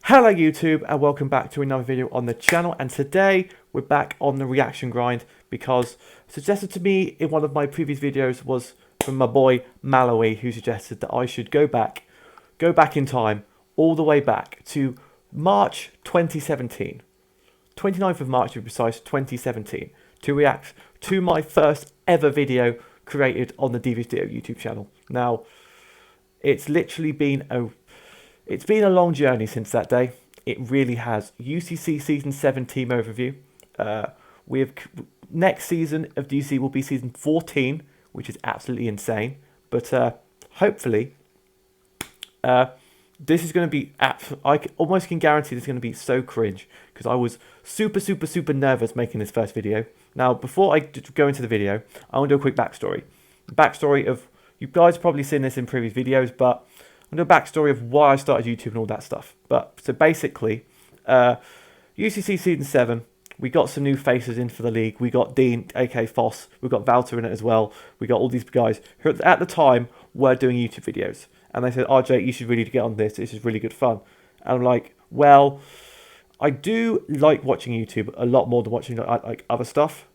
Hello YouTube and welcome back to another video on the channel, and today we're back on the reaction grind because suggested to me in one of my previous videos was from my boy MALOE, who suggested that I should go back in time all the way back to March 2017, 29th of March to be precise, 2017, to react to my first ever video created on the Devious Ditto YouTube channel. Now it's literally been a long journey since that day. It really has. UCC Season 7 team overview. Next season of DC will be Season 14, which is absolutely insane. But hopefully, this is going to be... I almost can guarantee this is going to be so cringe, because I was super nervous making this first video. Now, before I go into the video, I want to do a quick backstory. Backstory of... You guys have probably seen this in previous videos, but... I'm going to do a backstory of why I started YouTube and all that stuff. But so basically, UCC Season 7, we got some new faces in for the league. We got Dean, aka Foss. We got Valter in it as well. We got all these guys who at the time were doing YouTube videos. And they said, RJ, you should really get on this. This is really good fun. And I'm like, well, I do like watching YouTube a lot more than watching like other stuff.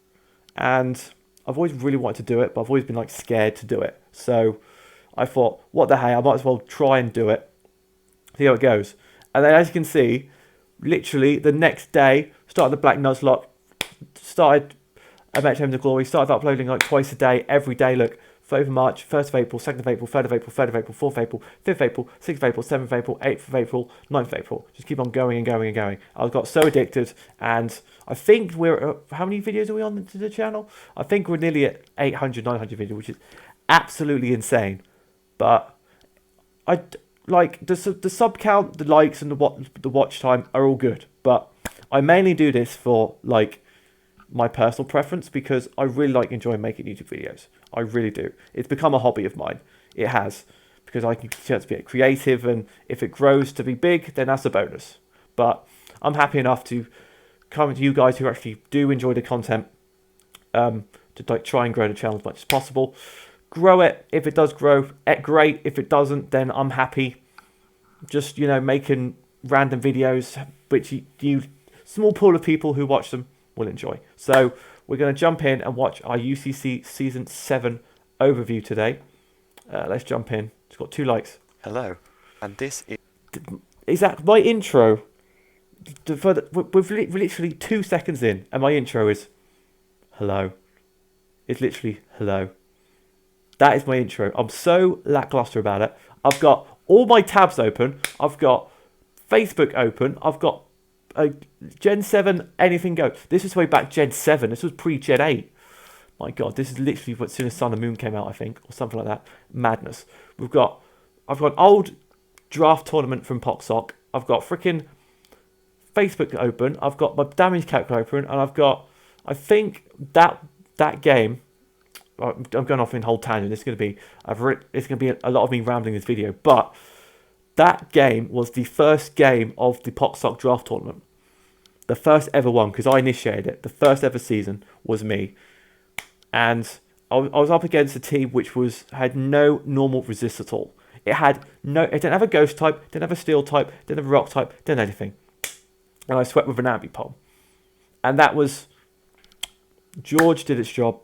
And I've always really wanted to do it, but I've always been like scared to do it. So I thought, what the hey, I might as well try and do it, see how it goes. And then as you can see, literally the next day, started the Black Nuzlocke, started Match Home to Glory, started uploading like twice a day, every day. Look, 3rd of March, 1st of April, 2nd of April, 3rd of April, 3rd of April, 4th of April, 5th of April, 6th of April, 7th of April, 8th of April, 9th of April. Just keep on going and going and going. I got so addicted, and I think we're, how many videos are we on to the channel? I think we're nearly at 800, 900 videos, which is absolutely insane. But I like the sub count, the likes, and the watch time are all good. But I mainly do this for like my personal preference because I really like enjoying making YouTube videos. I really do. It's become a hobby of mine. It has, because I can chance to be creative, and if it grows to be big, then that's a bonus. But I'm happy enough to come to you guys who actually do enjoy the content, to like try and grow the channel as much as possible. Grow it. If it does grow, great. If it doesn't, then I'm happy. Just, you know, making random videos, which you small pool of people who watch them will enjoy. So we're going to jump in and watch our UCC Season 7 overview today. Let's jump in. It's got 2 likes. Hello, and this is that my intro. We're literally 2 seconds in, and my intro is hello. It's literally hello. That is my intro. I'm so lackluster about it. I've got all my tabs open. I've got Facebook open. I've got Gen 7, anything go. This was way back Gen 7. This was pre-Gen 8. My God, this is literally as soon as Sun and Moon came out, I think, or something like that. Madness. I've got an old draft tournament from PoxSock. I've got freaking Facebook open. I've got my damage calculator open, and I've got, I think that game. I'm going off in whole tangent. It's going to be a lot of me rambling in this video, but that game was the first game of the PoxSock draft tournament, the first ever one, because I initiated it. The first ever season was me, and I was up against a team which had no normal resist at all. It didn't have a ghost type, didn't have a steel type, didn't have a rock type, didn't have anything, and I swept with an ambipom, and that was George did its job.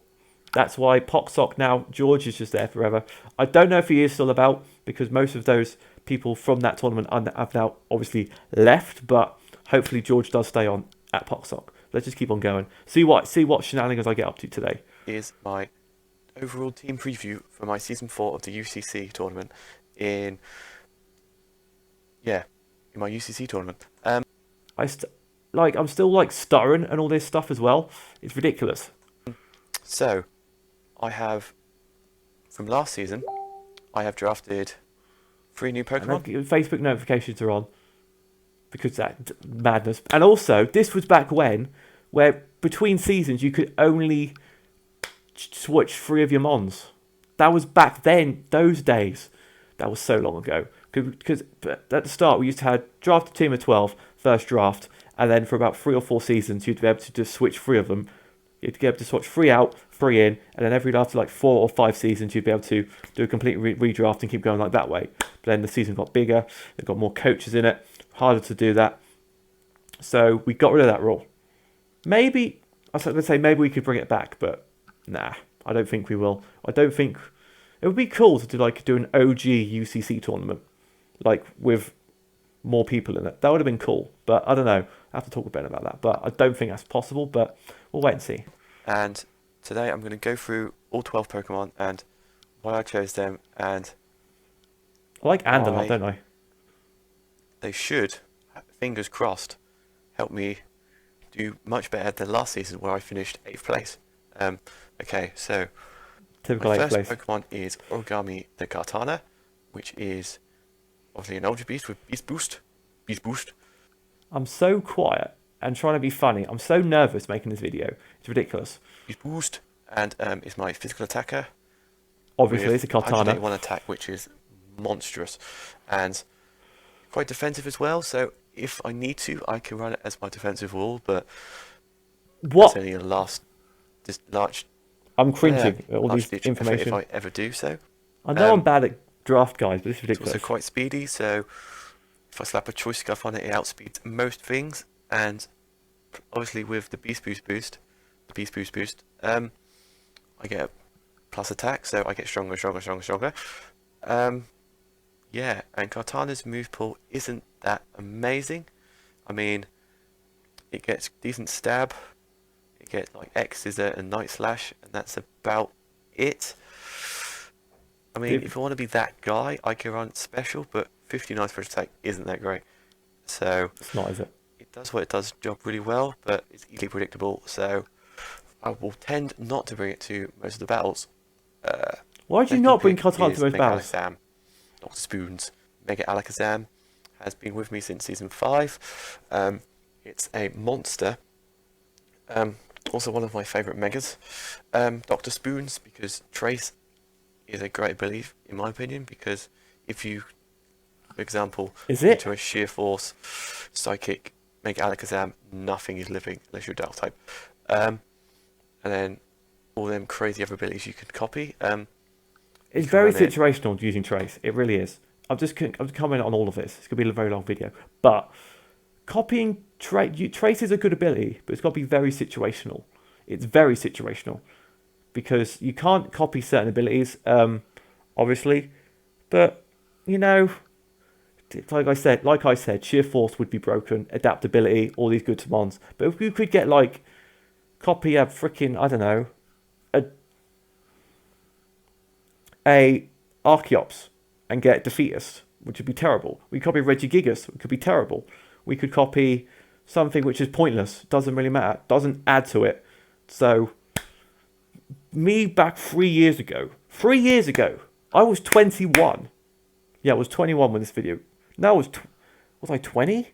That's why PoxSock now, George is just there forever. I don't know if he is still about, because most of those people from that tournament have now obviously left, but hopefully George does stay on at PoxSock. Let's just keep on going. See what shenanigans I get up to today. is my overall team preview for my Season 4 of the UCC tournament in my UCC tournament. I'm still like stuttering and all this stuff as well. It's ridiculous. So I have, from last season, I have drafted 3 new Pokemon. Facebook notifications are on, because that madness. And also, this was back when, where between seasons you could only switch 3 of your Mons. That was back then, those days. That was so long ago. Because at the start we used to have draft a team of 12, first draft, and then for about 3 or 4 seasons you'd be able to just switch 3 of them. You'd be able to switch 3 out, 3 in, and then after like 4 or 5 seasons, you'd be able to do a complete redraft and keep going like that way. But then the season got bigger, it got more coaches in it, harder to do that. So we got rid of that rule. Maybe, I was going to say maybe we could bring it back, but nah, I don't think we will. I don't think, it would be cool to do an OG UCC tournament, like with more people in it. That would have been cool, but I don't know. I have to talk with Ben about that, but I don't think that's possible, but we'll wait and see. And today I'm going to go through all 12 Pokemon and why I chose them, and I like and a why lot, don't I? they should, fingers crossed, help me do much better than last season where I finished 8th place. Okay, so Typical my 8th first place. Pokemon is Origami the Kartana, which is obviously an Ultra Beast with Beast Boost. Beast Boost. I'm so quiet and trying to be funny. I'm so nervous making this video. It's ridiculous. Beast Boost. And is my physical attacker. Obviously, it's a with Kartana. 181 attack, which is monstrous. And quite defensive as well, so if I need to, I can run it as my defensive wall, but What? it's only a last large I'm cringing at all large these ditch effort information. if I ever do so. I know I'm bad at draft guys, but this is It's ridiculous. also quite speedy, so if I slap a choice scuff on it, it outspeeds most things. And obviously with the Beast Boost, I get a plus attack, so I get stronger. Yeah, and Kartana's move pool isn't that amazing. I mean, it gets decent stab, it gets like X Scissor and Night Slash, and that's about it. I mean, if I want to be that guy, I can run special, but 59 special attack isn't that great. So It's not, is it? it does what it does job really well, but it's easily predictable. So I will tend not to bring it to most of the battles. Why did you Second not bring pick Kartana is to most Mega battles? Alakazam. Dr. Spoons. Mega Alakazam has been with me since season 5. It's a monster. Also one of my favourite megas. Dr. Spoons, because Trace is a great ability, in my opinion, because if you, for example, Is it? into a Sheer Force, Psychic, Mega Alakazam, nothing is living unless you're Dark type. And then all them crazy other abilities you can copy. It's very situational using Trace. It really is. I'm just commenting on all of this. It's going to be a very long video. But copying Trace is a good ability, but it's got to be very situational. It's very situational. Because you can't copy certain abilities, obviously. But, you know, like I said, Sheer Force would be broken. Adaptability, all these good mons. But if you could get, like, copy a freaking, I don't know, a Archeops and get Defeatist, which would be terrible. We could copy Regigigas, which could be terrible. We could copy something which is pointless, doesn't really matter, doesn't add to it. So, me back 3 years ago, I was 21. Yeah, I was 21 when this video. Now was I 20?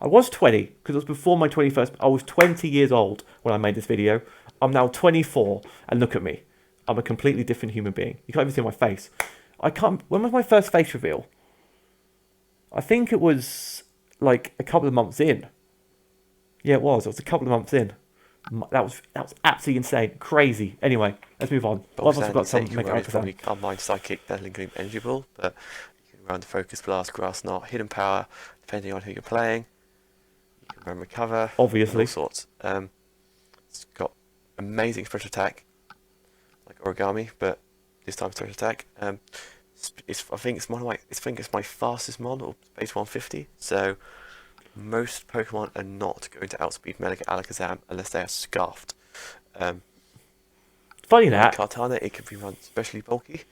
I was 20 because it was before my 21st. I was 20 years old when I made this video. I'm now 24, and look at me. I'm a completely different human being. You can't even see my face. When was my first face reveal? I think it was like a couple of months in. Yeah, it was. It was a couple of months in. That was absolutely insane, crazy. Anyway, let's move on. But I've got some you probably can't mind Psychic, Battling Gleam eligible, but you can run Focus Blast, Grass Knot, Hidden Power, depending on who you're playing. You can run Recover, Obviously. all sorts. It's got amazing special attack, like Origami, but this time special attack. I think it's my fastest mon, or base 150. So most Pokemon are not going to outspeed Mega Alakazam unless they are scarfed. Funny that. Kartana, it can be run especially bulky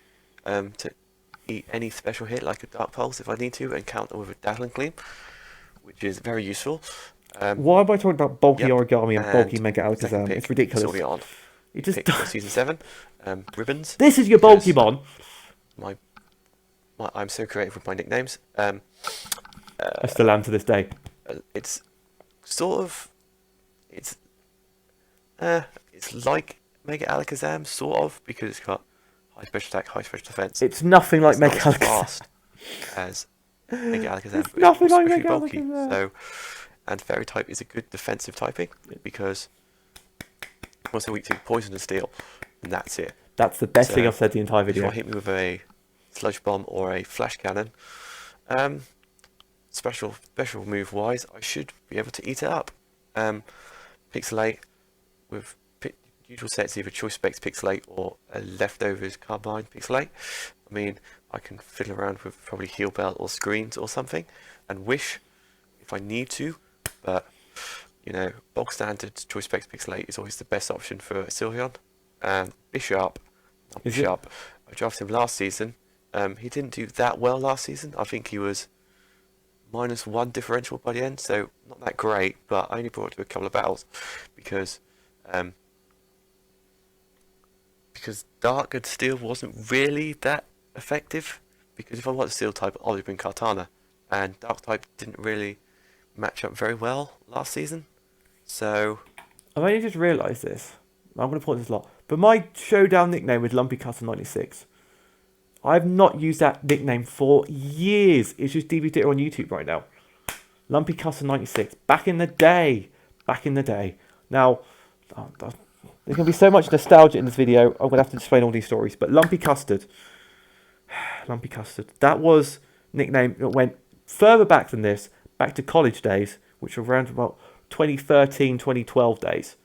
to eat any special hit like a Dark Pulse if I need to, and counter with a Dazzling Gleam, which is very useful. Why am I talking about bulky Yep, Origami and bulky and Mega second Alakazam? pick, It's ridiculous. Sylveon. It just Pick for season 7. Ribbons. This is your bulky mon. I'm so creative with my nicknames. I still am to this day. It's sort of, it's like Mega Alakazam, sort of, because it's got high special attack, high special defense. It's nothing like It's Mega not as Alakazam. fast as Mega Alakazam. It's nothing like especially Mega bulky. Alakazam. So, and Fairy type is a good defensive typing because once a week to Poison and Steel, and that's it. That's the best So, thing I've said the entire If you video. want to hit me with a Sludge Bomb or a Flash Cannon, special move wise, I should be able to eat it up. Pixelate with usual sets, either choice specs pixelate or a leftovers Carmine pixelate. I mean, I can fiddle around with probably heel belt or screens or something, and wish if I need to, but you know, bog standard choice specs pixelate is always the best option for Sylveon. And Bishop, I drafted him last season. He didn't do that well last season. I think he was -1 differential by the end, so not that great, but I only brought it to a couple of battles because Dark and Steel wasn't really that effective, because if I wanted Steel type, I'd have been Kartana, and Dark type didn't really match up very well last season, so... I've only just realised this. I'm going to point this a lot. But my showdown nickname was Lumpy Cutter 96. I've not used that nickname for years. It's just Ditto on YouTube right now. Lumpy Cutter 96. Back in the day. Now, there's going to be so much nostalgia in this video. I'm going to have to explain all these stories. But Lumpy Custard. That was nickname that went further back than this. Back to college days. Which were around about 2013, 2012 days.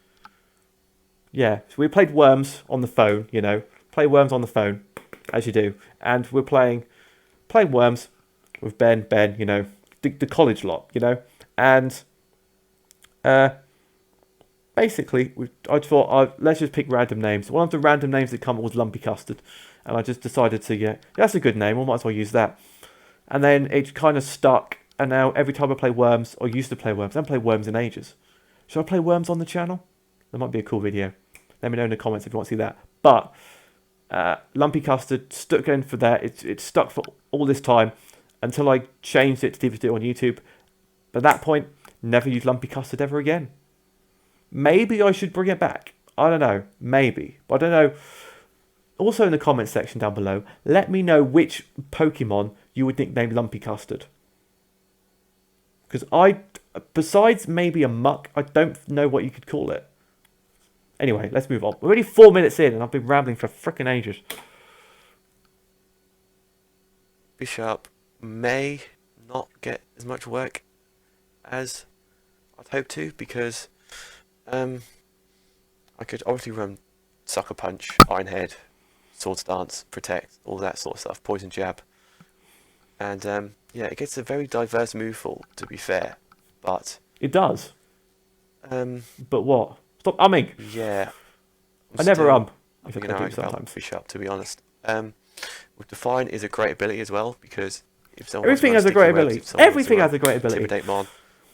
Yeah. So we played Worms on the phone, you know. Play Worms on the phone. As you do, and we're playing Worms with Ben, you know, the college lot, you know, and basically I thought let's just pick random names. One of the random names that come up was Lumpy Custard, and I just decided to, yeah, that's a good name, I might as well use that, and then it kind of stuck, and now every time I play Worms, or used to play Worms, I haven't played Worms in ages. Should I play Worms on the channel? That might be a cool video. Let me know in the comments if you want to see that. But Lumpy Custard stuck in for that. It stuck for all this time until I changed it to Ditto on YouTube. But at that point, never used Lumpy Custard ever again. Maybe I should bring it back. I don't know. Maybe. But I don't know. Also in the comments section down below, let me know which Pokemon you would nickname Lumpy Custard. Because besides maybe a muck, I don't know what you could call it. Anyway, let's move on. We're already 4 minutes in and I've been rambling for frickin' ages. Bishop may not get as much work as I'd hope to, because I could obviously run Sucker Punch, Iron Head, Sword Stance, Protect, all that sort of stuff, Poison Jab. And yeah, it gets a very diverse move pool, to be fair. But it does. But what? Stop umming. Yeah. I never if I do sometimes. Bishop, to be honest. With Define is a great ability as well, because if someone everything has a great ability. Everything has a great ability. Intimidate Mon,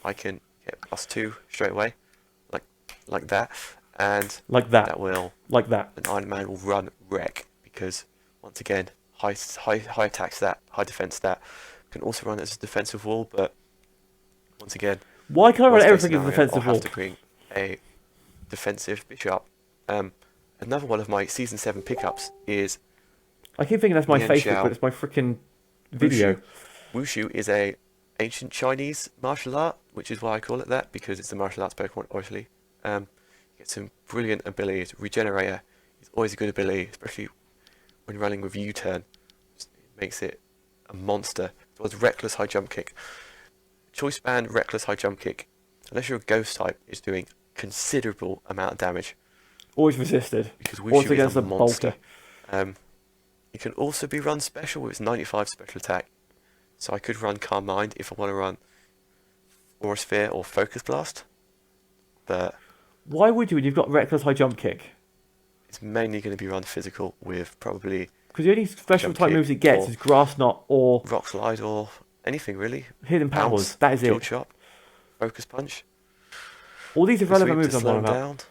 I can get +2 straight away, like that, and like that. That will an Iron Man will run wreck, because once again, high attack stat, high defense stat, can also run as a defensive wall, but once again, why can't I run everything as a defensive wall? I'll have to bring a defensive Bishop. Another one of my season 7 pickups is, I keep thinking that's my Facebook, but it's my freaking video. Wushu is a ancient Chinese martial art, which is why I call it that, because it's a martial arts Pokemon, obviously. Gets some brilliant abilities. Regenerator is always a good ability, especially when running with U-turn. It makes it a monster. It was Reckless High Jump Kick. Choice Band Reckless High Jump Kick, unless you're a Ghost type, is doing considerable amount of damage. Always resisted. Because Wushu is a monster. It can also be run special with its 95 special attack. So I could run Calm Mind if I want to run Aura Sphere or Focus Blast. But why would you when you've got Reckless High Jump Kick? It's mainly going to be run physical with probably... Because the only special type moves it gets is Grass Knot or... Rock Slide or anything really. Hidden Powers, that is it. Chop, Focus Punch. All these irrelevant moves I'm on about.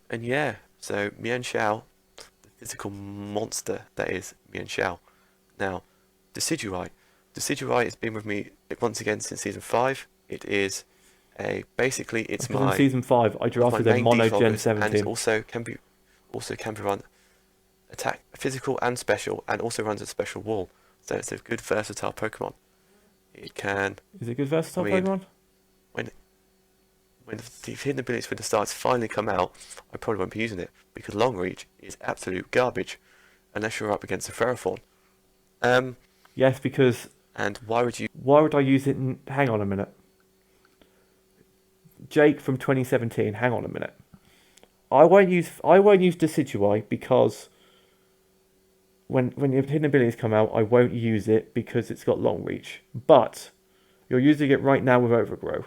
And yeah, so Mian Xiao, the physical monster that is Mian Xiao. Now, Decidueye. Decidueye has been with me once again since season 5. It is basically it's my... in season 5 I drafted a Mono Gen 17. And it also can be run attack, physical and special, and also runs a special wall. So it's a good versatile Pokemon. It can... Is it a good versatile Pokemon? When the hidden abilities for the starts finally come out, I probably won't be using it, because Long Reach is absolute garbage, unless you're up against a Ferrothorn. Yes, because And why would you? Why would I use it? Hang on a minute. Jake from 2017. Hang on a minute. I won't use Decidueye because when your hidden abilities come out, I won't use it because it's got long reach. But you're using it right now with Overgrow.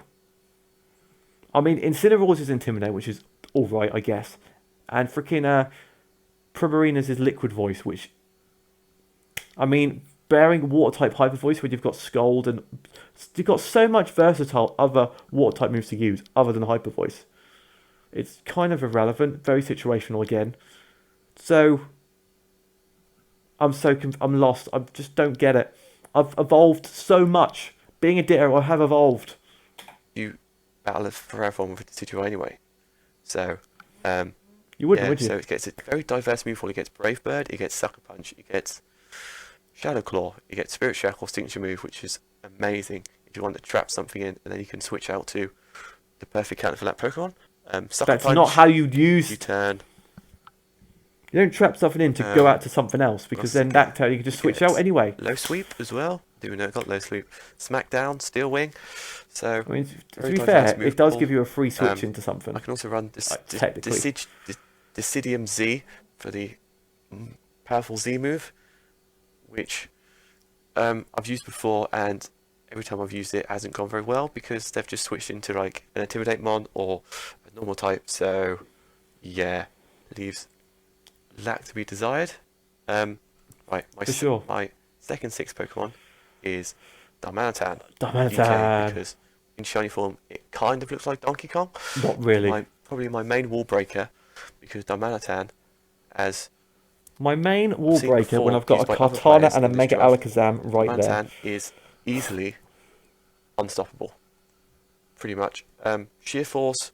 I mean, Incineroar's is Intimidate, which is alright, I guess. And freaking Primarina's is Liquid Voice, which... I mean, bearing Water-type Hyper Voice when you've got Scald and... You've got so much versatile other Water-type moves to use other than Hyper Voice. It's kind of irrelevant, very situational again. So... I'm lost. I just don't get it. I've evolved so much. Being a Ditto, I have evolved. You battle a forever form with Decidueye anyway. So, you wouldn't, would you? So it gets a very diverse move pool. It gets Brave Bird, it gets Sucker Punch, it gets Shadow Claw, it gets Spirit Shackle signature move, which is amazing if you want to trap something in, and then you can switch out to the perfect counter for that Pokemon. Sucker That's Punch, not how you'd use... U-turn. You don't trap something in to go out to something else, because then that turn you can just switch out anyway. Low Sweep as well. Do know it got Low Sweep. Smackdown, Steel Wing. So, I mean, to be fair, it does give you a free switch into something. I can also run technically. Decidium Z for the powerful Z move, which I've used before, and every time I've used it hasn't gone very well because they've just switched into like an Intimidate Mon or a normal type. So, yeah, leaves lack to be desired. Right, my second 6 Pokemon is Darmanitan. Because in shiny form it kind of looks like Donkey Kong. Not really. Probably my main wall breaker, because Darmanitan, as my main wall breaker when I've got a Kartana and a Mega Alakazam right there. Darmanitan is easily unstoppable. Pretty much. Sheer Force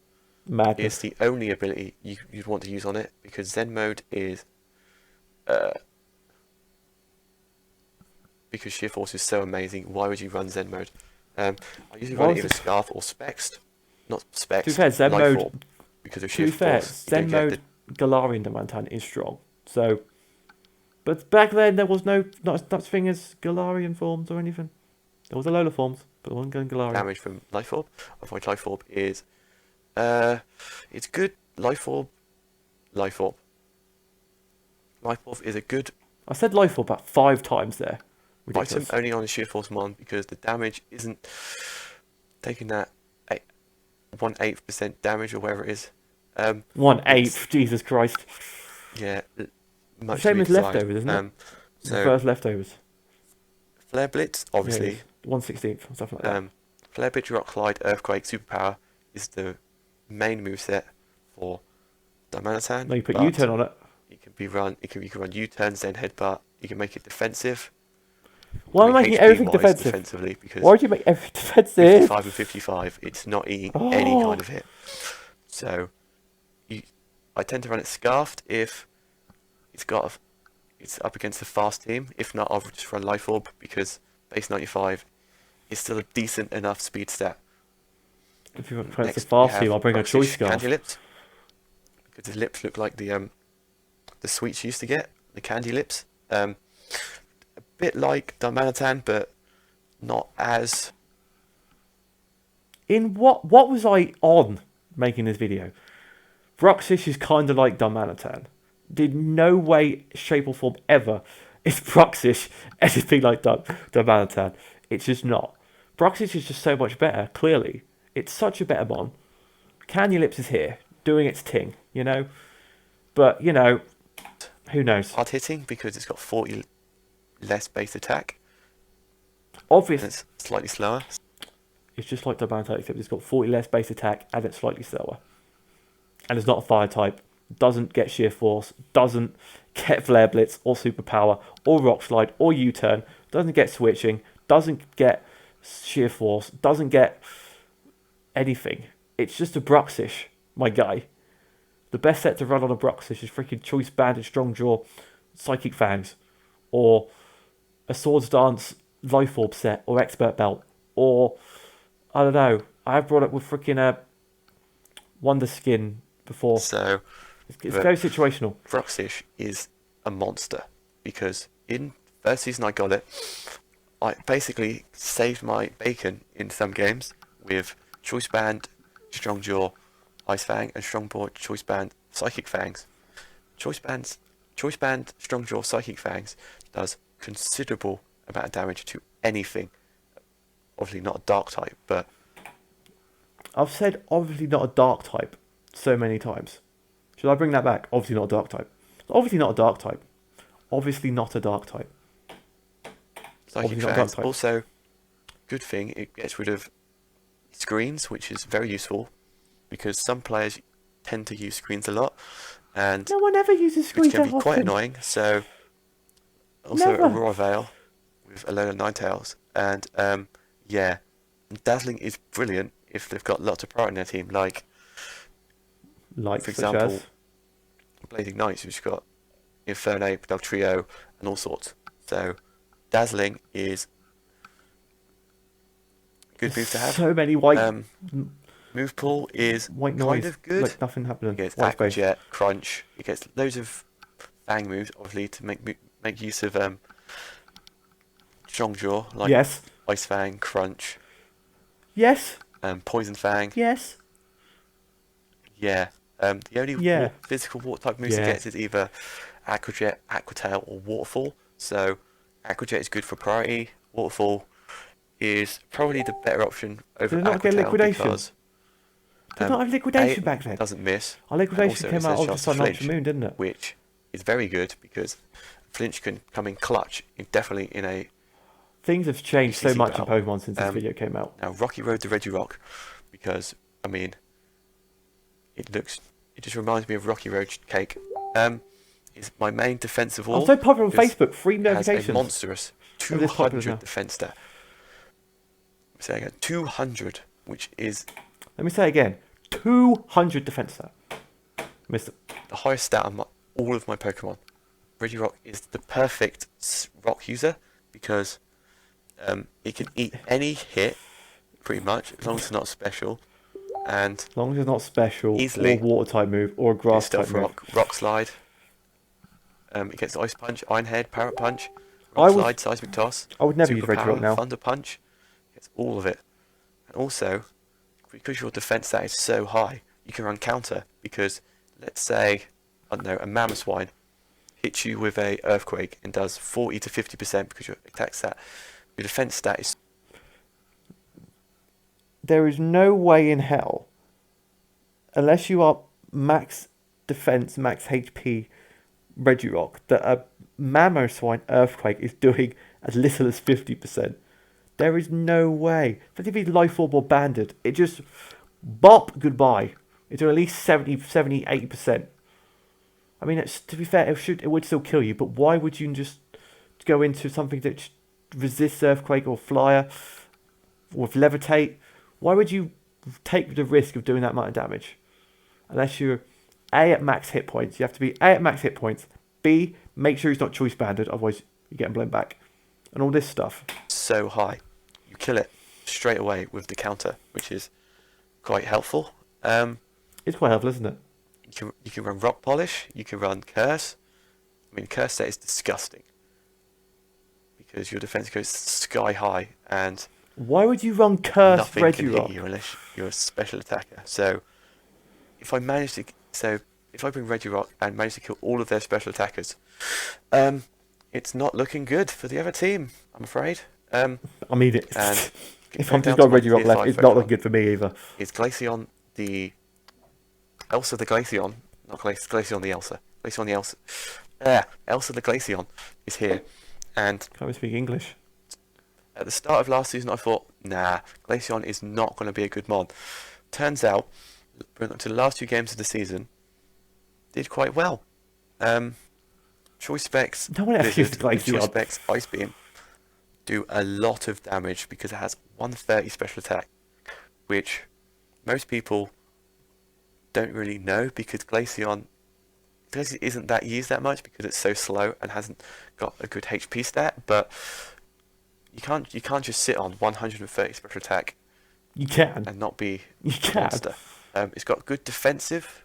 is the only ability you'd want to use on it, because Zen mode is because Sheer Force is so amazing. Why would you run Zen mode? I usually run either Scarf or Specs. Not Specs. To be fair, Zen mode, because of Sheer Force. To be fair, Zen mode Galarian Darmanitan is strong. So, but back then there was no such thing as Galarian forms or anything. There was Alola forms, but there wasn't going Galarian. Damage from Life Orb. I find Life Orb is it's good. Life Orb is a good... I said Life Orb about 5 times there. Item only on a Sheer Force Mon, because the damage isn't taking that 1/8% damage or whatever it is. 1/8, Jesus Christ. Yeah, much same as Leftovers, isn't it? So the first Leftovers. Flare Blitz, obviously. 1/16, or something like that. Flare Blitz, Rock Slide, Earthquake, Superpower is the main moveset for Darmanitan. No, you put U-turn on it. It can be run. You can run U-turn, Zen Headbutt. You can make it defensive. Why am I making everything defensive? Defensively, because why would you make everything defensive? 55 and 55, it's not eating any kind of hit. So, I tend to run it Scarfed if it's up against a fast team. If not, I'll just run Life Orb, because base 95 is still a decent enough speed stat. If you want a fast team, I'll bring a Choice Scarf. Candy Lips, because his lips look like the sweets you used to get, the candy lips. A bit like Darmanitan, but not as... In what was I on making this video? Bruxish is kind of like Darmanitan. Did no way, shape or form ever is Bruxish anything like Darmanitan. It's just not. Bruxish is just so much better, clearly. It's such a better Mon. Candy Lips is here, doing its thing, you know? But, you know, who knows? Hard hitting, because it's got 40 less base attack. Obviously. It's slightly slower. It's just like Darmanitan, except it's got 40 less base attack and it's slightly slower. And it's not a fire type. Doesn't get Sheer Force. Doesn't get Flare Blitz or Superpower or Rock Slide or U-turn. Doesn't get switching. Doesn't get Sheer Force. Doesn't get anything. It's just a Bruxish, my guy. The best set to run on a Bruxish is freaking Choice Bandit, Strong Jaw, Psychic Fangs, or a Swords Dance Life Orb set, or Expert Belt, or I don't know. I have brought up with freaking Wonder Skin before. So it's very situational. Bruxish is a monster, because in first season I got it I basically saved my bacon in some games with Choice Band, Strong Jaw, Ice Fang, and Strong Jaw, Choice Band, Psychic Fangs. Choice Band, Strong Jaw, Psychic Fangs does considerable amount of damage to anything. Obviously not a dark type, but I've said obviously not a dark type so many times. Should I bring that back? Obviously not a dark type. Obviously not a dark type. Obviously not a dark type. Psychic Obviously not a dark Fangs type. also good thing. It gets rid of screens, which is very useful because some players tend to use screens a lot, and No one ever uses screens which can that be quite often. annoying. So also Never. Aurora Veil with a load of Ninetales, and yeah, Dazzling is brilliant if they've got lots of power in their team, like Like for such example, as. Blazing Knights, who's got Infernape, Del Trio, and all sorts. So Dazzling is a good move to have. So many white Move pool is white kind noise. of good. Like nothing happening. It gets White Aqua space. Jet, Crunch. It gets loads of Fang moves, obviously, to make use of Strong Jaw, like Yes. Ice Fang, Crunch, Yes. Poison Fang. Yes. Yeah. The only Yeah. physical water type moves Yeah. it gets is either Aqua Jet, Aqua Tail, or Waterfall. So Aqua Jet is good for priority. Waterfall is probably the better option over Did it not Aqua get Tail liquidation? because Did not have liquidation A, back then? it doesn't miss. Our And liquidation also came it out says of the chance to Sun Ultra flinch, Moon, didn't it? which is very good because flinch can come in clutch, definitely in a Things have changed so UCC much in battle. Pokemon since this video came out. Now Rocky Road to Regirock, because I mean, it just reminds me of Rocky Road cake. Is my main defense of all. I'm so popular on because Facebook. Free it has a notifications. monstrous Oh, this popular now. 200 defense stat. Say again, 200, which is Let me say it again. 200 defense stat. Missed it. the highest stat on all of my Pokemon. Regirock is the perfect rock user because it can eat any hit, pretty much, as long as it's not special, and As long as it's not special, Easily. or water type move, or a it's grass Stealth type move. Rock Slide. It gets Ice Punch, Iron Head, Parrot Punch, I Rock would- Slide, Seismic Toss, I would never use Superpower, Regirock now. Thunder Punch. Gets all of it. And also, because your defense stat is so high, you can run counter because, let's say, I don't know, a Mamoswine hits you with a Earthquake and does 40 to 50% because your attack stat, your defense stat is There is no way in hell, unless you are max defense, max HP Regirock, that a Mamoswine Earthquake is doing as little as 50%. There is no way. But if he's Life Orb or Banded, it just bop goodbye. It's at least 70, 80%. I mean, to be fair, it would still kill you, but why would you just go into something that resists Earthquake or Flyer or with Levitate? Why would you take the risk of doing that amount of damage? Unless you're A, at max hit points. You have to be A, at max hit points. B, make sure he's not choice banded, otherwise you're getting blown back. And all this stuff. so high. You kill it straight away with the counter, which is quite helpful. It's quite helpful, isn't it? You can run Rock Polish, you can run Curse. I mean, Curse set is disgusting because your defense goes sky high and Why would you run Curse nothing can hit Regirock? you unless you're a special attacker. So if I bring Regirock and manage to kill all of their special attackers, it's not looking good for the other team, I'm afraid. I mean, And if going I'm just down got to my Regirock tier left, 5 it's not Pokemon, looking good for me either. It's Glaceon the Elsa the Glaceon, not Glaceon the Elsa. Glaceon the Elsa. Elsa the Glaceon is here. And Can't even speak English. at the start of last season, I thought, nah, Glaceon is not going to be a good mod. Turns out, to the last 2 games of the season, did quite well. Choice Specs, No one ever Blizzard, used and Choice Glaceon. Specs Ice Beam do a lot of damage because it has 130 special attack, which most people don't really know because Glaceon isn't that used that much because it's so slow and hasn't got a good HP stat. But you can't just sit on 130 special attack You can. and not be You a can. monster. It's got good defensive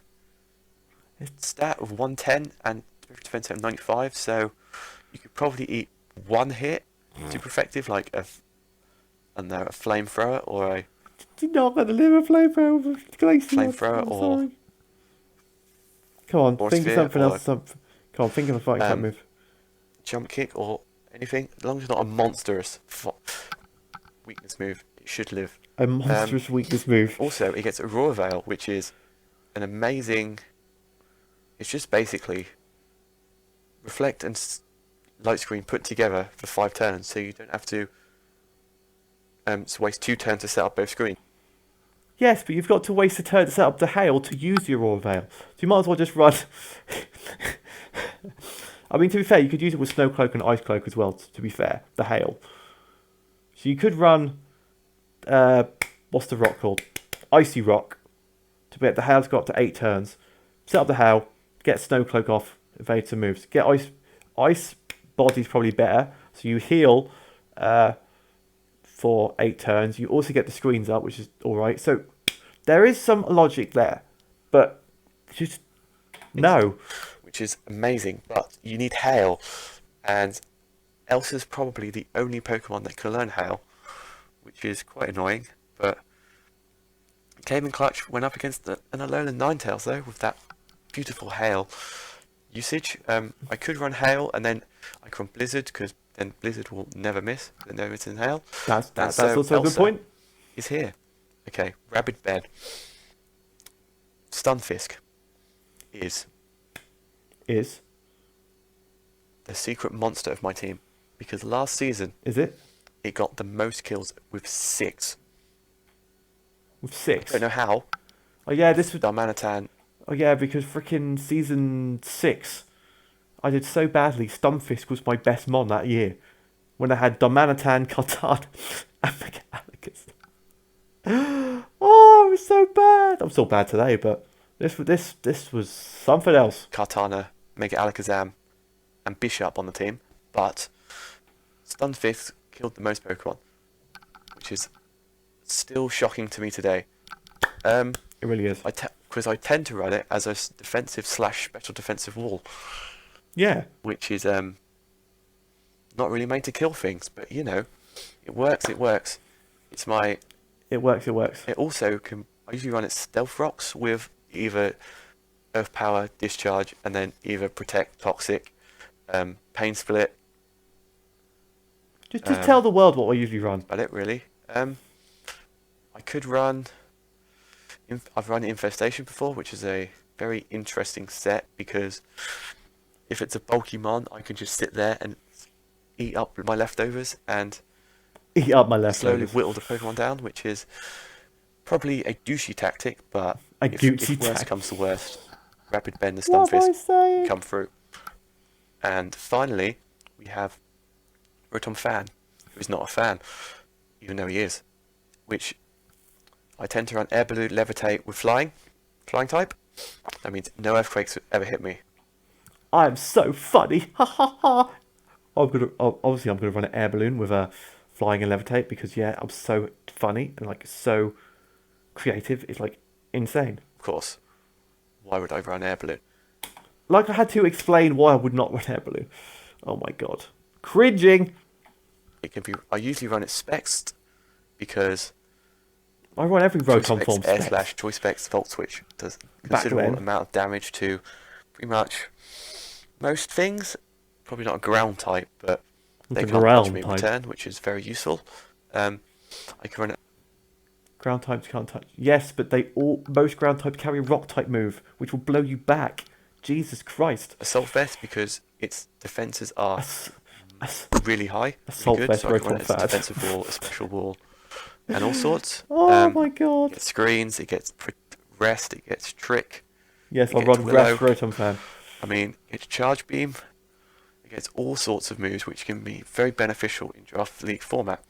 stat of 110 and defensive at 95, so you could probably eat one hit super effective, like I don't know, a flamethrower or a You're not going to live a flamethrower with Glacier. flamethrower I'm or sorry. Come on, force think of sphere something or else. Come on, think of a fighting type um, move. jump kick or anything, as long as it's not a monstrous weakness move, it should live. A monstrous weakness move. Also, it gets a Roar Veil, which is an amazing. It's just basically reflect and light screen put together for 5 turns, so you don't have to waste 2 turns to set up both screens. Yes, but you've got to waste a turn to set up the hail to use your Aurora Veil. So you might as well just run. I mean, to be fair, you could use it with Snow Cloak and Ice Cloak as well, to be fair, the hail. So you could run, what's the rock called? Icy Rock. To get the hail to go up to 8 turns. Set up the hail, get Snow Cloak off, evade some moves. Get Ice Body's probably better, so you heal for 8 turns. You also get the screens up, which is alright. So there is some logic there, but just no. Which is amazing, but you need Hail, and Elsa's probably the only Pokemon that can learn Hail, which is quite annoying, but came in clutch, went up against an Alolan Ninetales though, with that beautiful Hail usage. I could run Hail, and then I could run Blizzard, because then Blizzard will never miss, and never miss in Hail. That's also a good point. Is here. Okay, Rabid Bed. Stunfisk is the secret monster of my team, because last season is it got the most kills with 6. with 6? I don't know how. Oh yeah, this was Darmanitan. Oh yeah, because freaking season 6, I did so badly. Stunfisk was my best mon that year, when I had Darmanitan, Kartana, and Megalicus. Oh, it was so bad. I'm still bad today, but this was something else. Kartana, Mega Alakazam, and Bishop on the team, but Stunfisk killed the most Pokemon, which is still shocking to me today. It really is. Because I tend to run it as a defensive / special defensive wall. Yeah. Which is not really made to kill things, but you know, it works. It works. It's my. It works. It works. It also can. I usually run it Stealth Rocks with either Earth Power, Discharge, and then either Protect, Toxic, Pain Split. Just tell the world what I usually run. About it really. I could run. I've run Infestation before, which is a very interesting set, because if it's a bulky mon, I can just sit there and eat up my leftovers and slowly whittle the Pokemon down, which is probably a douchey tactic, but if worst comes to worst, Rapid Bend the Stunfisk come through. And finally, we have Rotom Fan, who is not a fan, even though he is, which I tend to run Air Balloon, Levitate with flying type. That means no earthquakes ever hit me. I am so funny. Ha ha ha. I'm gonna run an Air Balloon with a flying and levitate, because yeah, I'm so funny and like so creative. It's like insane. Of course. Why would I run Air Balloon? Like I had to explain why I would not run Air Balloon. Oh my god, cringing. It can be. I usually run it Spexed, because I run every Rotom form Air / Choice Specs Volt Switch does considerable amount of damage to pretty much most things. Probably not a ground type, but they can't touch me in return, which is very useful. I can run it. Ground types can't touch. Yes, but most ground types carry a rock type move, which will blow you back. Jesus Christ. Assault Vest, because its defenses are really high. Assault Vest, so I can run it as a defensive wall, a special wall, and all sorts. Oh my god. It gets screens, it gets rest, it gets trick. Yes, I'll run Rest Rotom Fan. I mean, it's Charge Beam. It gets all sorts of moves, which can be very beneficial in Draft League format.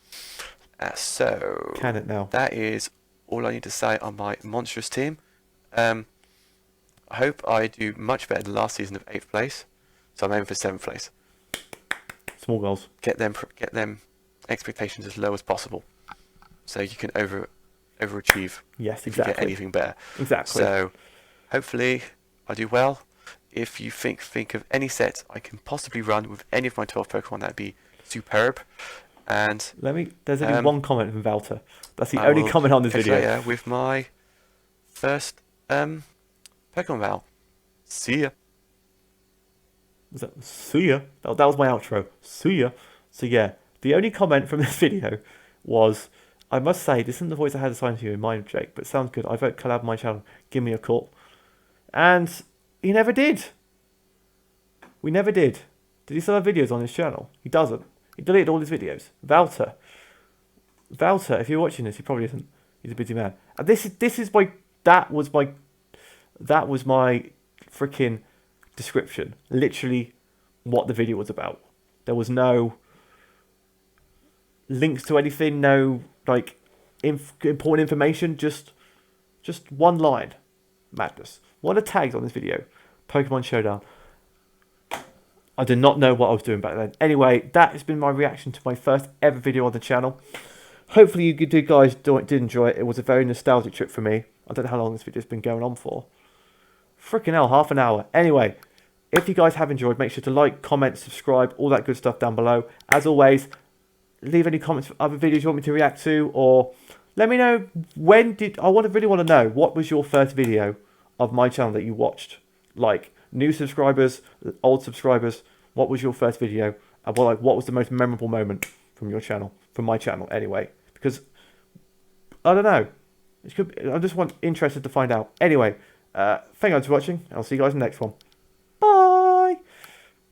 So Can it now? That is all I need to say on my monstrous team. I hope I do much better than last season of 8th place. So I'm aiming for 7th place. Small goals. Get them expectations as low as possible, so you can overachieve. Yes, exactly. If you get anything better. Exactly. So hopefully I do well. If you think of any set I can possibly run with any of my 12 Pokemon, that'd be superb. And There's only one comment from Valter. That's the I only will comment on this catch you video. later with my first Pokemon battle. See ya. Was that see ya? That was my outro. See ya. So yeah, the only comment from this video was, I must say, this isn't the voice I had assigned to you in mind, Jake, but it sounds good. I vote collab my channel. Give me a call. And he never did. We never did. Did he still have videos on his channel? He doesn't. He deleted all his videos. Valter, if you're watching this, he probably isn't. He's a busy man. And this is my that was my freaking description. Literally, what the video was about. There was no links to anything. No like important information. Just one line. Madness. What are tags on this video? Pokemon Showdown. I did not know what I was doing back then. Anyway, that has been my reaction to my first ever video on the channel. Hopefully you guys did enjoy it. It was a very nostalgic trip for me. I don't know how long this video's been going on for. Freaking hell, half an hour. Anyway, if you guys have enjoyed, make sure to like, comment, subscribe, all that good stuff down below. As always, leave any comments for other videos you want me to react to, or let me know really want to know, what was your first video of my channel that you watched? Like, new subscribers, old subscribers, what was your first video? And what was the most memorable moment from your channel, from my channel anyway? Because, I don't know. I'm just interested to find out. Anyway, thank you guys for watching. I'll see you guys in the next one.